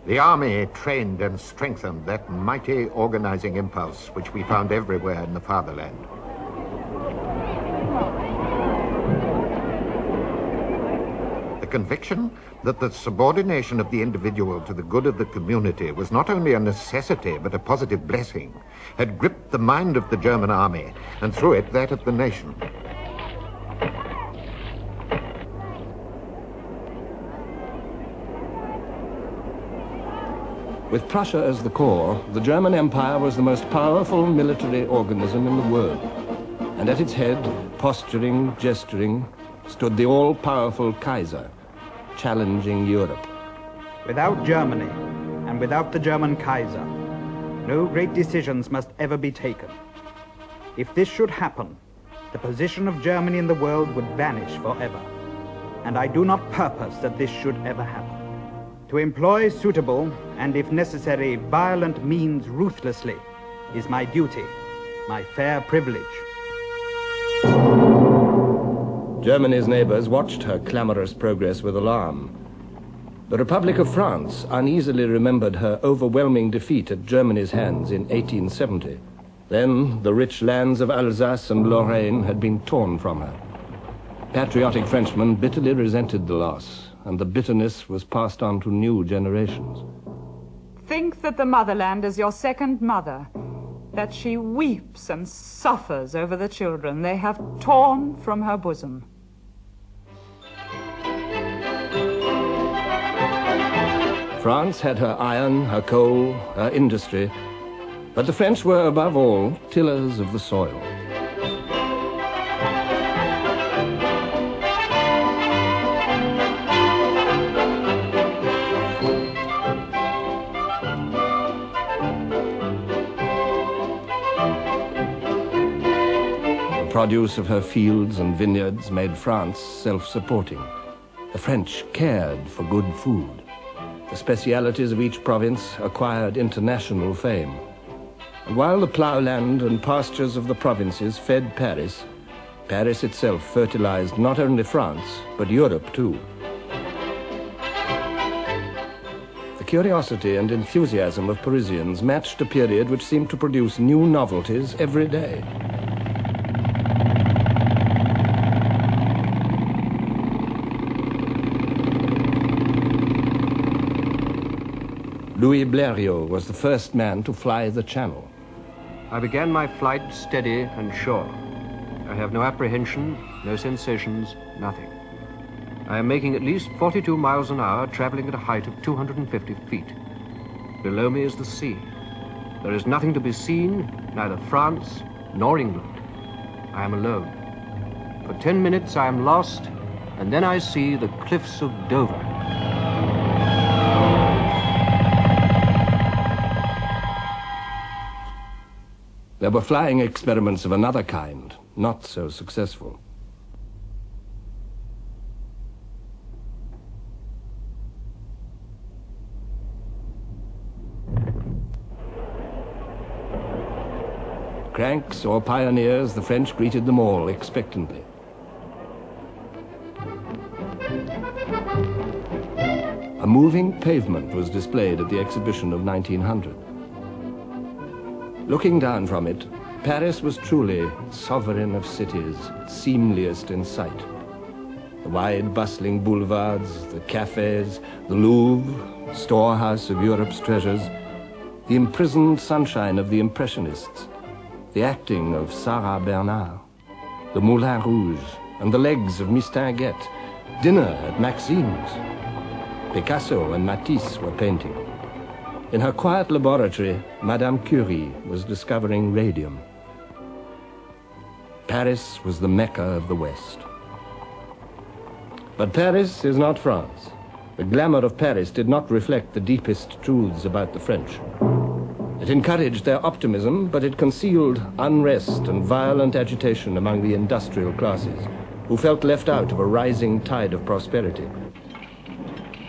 The army trained and strengthened that mighty organizing impulse which we found everywhere in the fatherland. The conviction that the subordination of the individual to the good of the community was not only a necessity but a positive blessing had gripped the mind of the German army and through it that of the nation. With Prussia as the core, the German Empire was the most powerful military organism in the world. And at its head, posturing, gesturing, stood the all-powerful Kaiser, challenging Europe. Without Germany, and without the German Kaiser, no great decisions must ever be taken. If this should happen, the position of Germany in the world would vanish forever. And I do not purpose that this should ever happen. To employ suitable, and if necessary, violent means ruthlessly is my duty, my fair privilege. Germany's neighbors watched her clamorous progress with alarm. The Republic of France uneasily remembered her overwhelming defeat at Germany's hands in 1870. Then the rich lands of Alsace and Lorraine had been torn from her. Patriotic Frenchmen bitterly resented the loss, and the bitterness was passed on to new generations. Think that the motherland is your second mother, that she weeps and suffers over the children they have torn from her bosom. France had her iron, her coal, her industry, but the French were above all tillers of the soil. The produce of her fields and vineyards made France self-supporting. The French cared for good food. The specialities of each province acquired international fame. And while the ploughland and pastures of the provinces fed Paris, Paris itself fertilized not only France, but Europe too. The curiosity and enthusiasm of Parisians matched a period which seemed to produce new novelties every day. Louis Blériot was the first man to fly the Channel. I began my flight steady and sure. I have no apprehension, no sensations, nothing. I am making at least 42 miles an hour, traveling at a height of 250 feet. Below me is the sea. There is nothing to be seen, neither France nor England. I am alone. For 10 minutes I am lost, and then I see the cliffs of Dover. There were flying experiments of another kind, not so successful. Cranks or pioneers, the French greeted them all expectantly. A moving pavement was displayed at the exhibition of 1900. Looking down from it, Paris was truly sovereign of cities, seemliest in sight. The wide, bustling boulevards, the cafes, the Louvre, storehouse of Europe's treasures, the imprisoned sunshine of the Impressionists, the acting of Sarah Bernard, the Moulin Rouge, and the legs of Mistinguett, dinner at Maxime's. Picasso and Matisse were painting. In her quiet laboratory, Madame Curie was discovering radium. Paris was the Mecca of the West. But Paris is not France. The glamour of Paris did not reflect the deepest truths about the French. It encouraged their optimism, but it concealed unrest and violent agitation among the industrial classes, who felt left out of a rising tide of prosperity.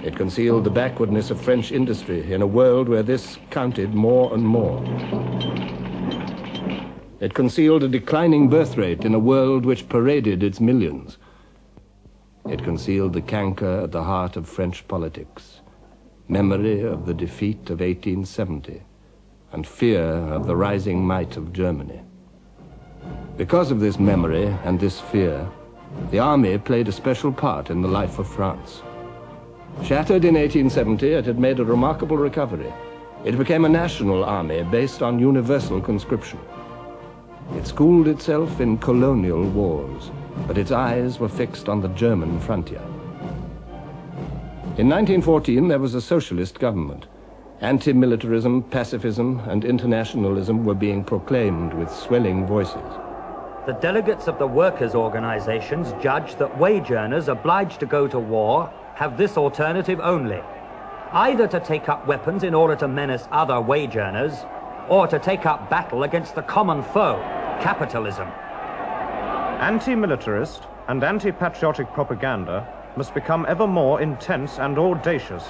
It concealed the backwardness of French industry in a world where this counted more and more. It concealed a declining birth rate in a world which paraded its millions. It concealed the canker at the heart of French politics. memory of the defeat of 1870, and fear of the rising might of Germany. Because of this memory and this fear, the army played a special part in the life of France. Shattered in 1870, it had made a remarkable recovery. It became a national army based on universal conscription. It schooled itself in colonial wars, but its eyes were fixed on the German frontier. In 1914, there was a socialist government. Anti-militarism, pacifism, and internationalism were being proclaimed with swelling voices. The delegates of the workers' organizations judge that wage earners obliged to go to war have this alternative only: either to take up weapons in order to menace other wage earners, or to take up battle against the common foe, capitalism. Anti-militarist and anti-patriotic propaganda must become ever more intense and audacious.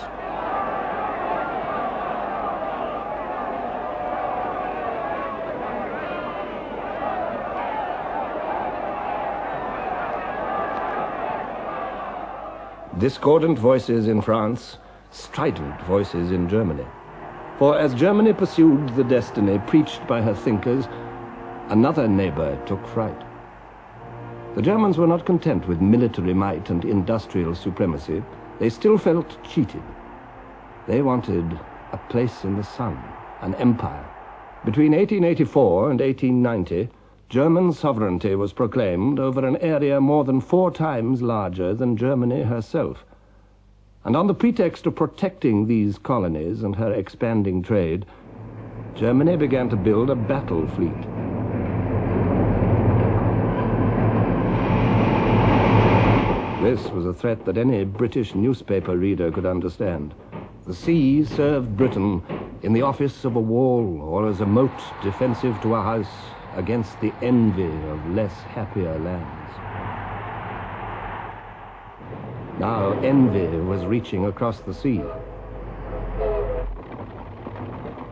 Discordant voices in France, strident voices in Germany. For as Germany pursued the destiny preached by her thinkers, another neighbor took fright. The Germans were not content with military might and industrial supremacy. They still felt cheated. They wanted a place in the sun, an empire. Between 1884 and 1890, German sovereignty was proclaimed over an area more than 4 times larger than Germany herself. And on the pretext of protecting these colonies and her expanding trade, Germany began to build a battle fleet. This was a threat that any British newspaper reader could understand. The sea served Britain in the office of a wall or as a moat defensive to a house against the envy of less happier lands. Now envy was reaching across the sea.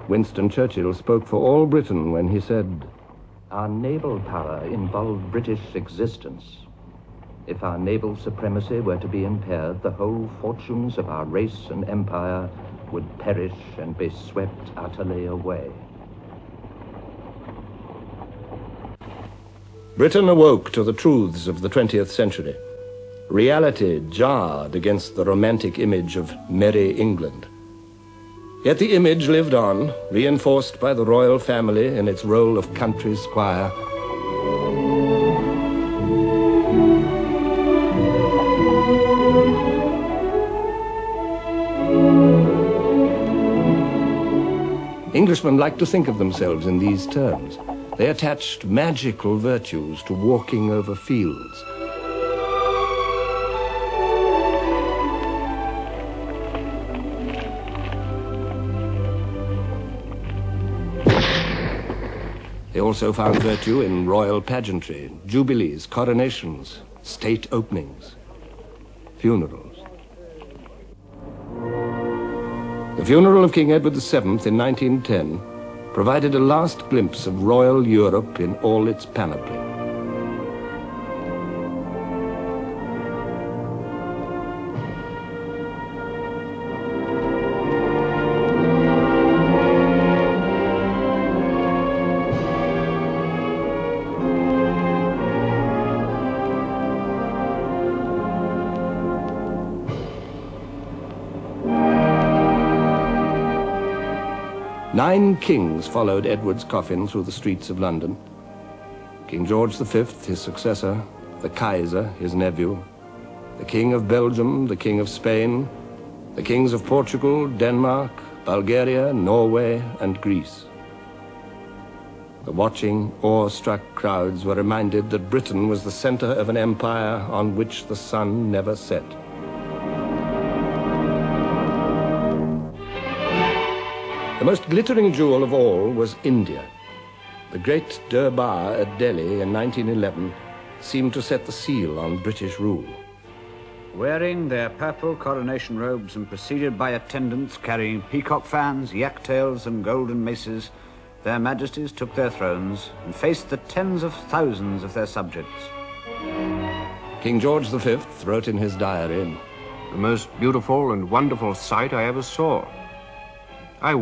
Winston Churchill spoke for all Britain when he said, "Our naval power involved British existence. If our naval supremacy were to be impaired, the whole fortunes of our race and empire would perish and be swept utterly away." Britain awoke to the truths of the 20th century. Reality jarred against the romantic image of merry England. Yet the image lived on, reinforced by the royal family in its role of country squire. Englishmen liked to think of themselves in these terms. They attached magical virtues to walking over fields. They also found virtue in royal pageantry, jubilees, coronations, state openings, funerals. The funeral of King Edward VII in 1910 provided a last glimpse of royal Europe in all its panoply. Nine kings followed Edward's coffin through the streets of London. King George V, his successor, the Kaiser, his nephew, the King of Belgium, the King of Spain, the kings of Portugal, Denmark, Bulgaria, Norway, and Greece. The watching, awe-struck crowds were reminded that Britain was the center of an empire on which the sun never set. The most glittering jewel of all was India. The great Durbar at Delhi in 1911 seemed to set the seal on British rule. Wearing their purple coronation robes and preceded by attendants carrying peacock fans, yak tails, and golden maces, their majesties took their thrones and faced the tens of thousands of their subjects. King George V wrote in his diary, the most beautiful and wonderful sight I ever saw. I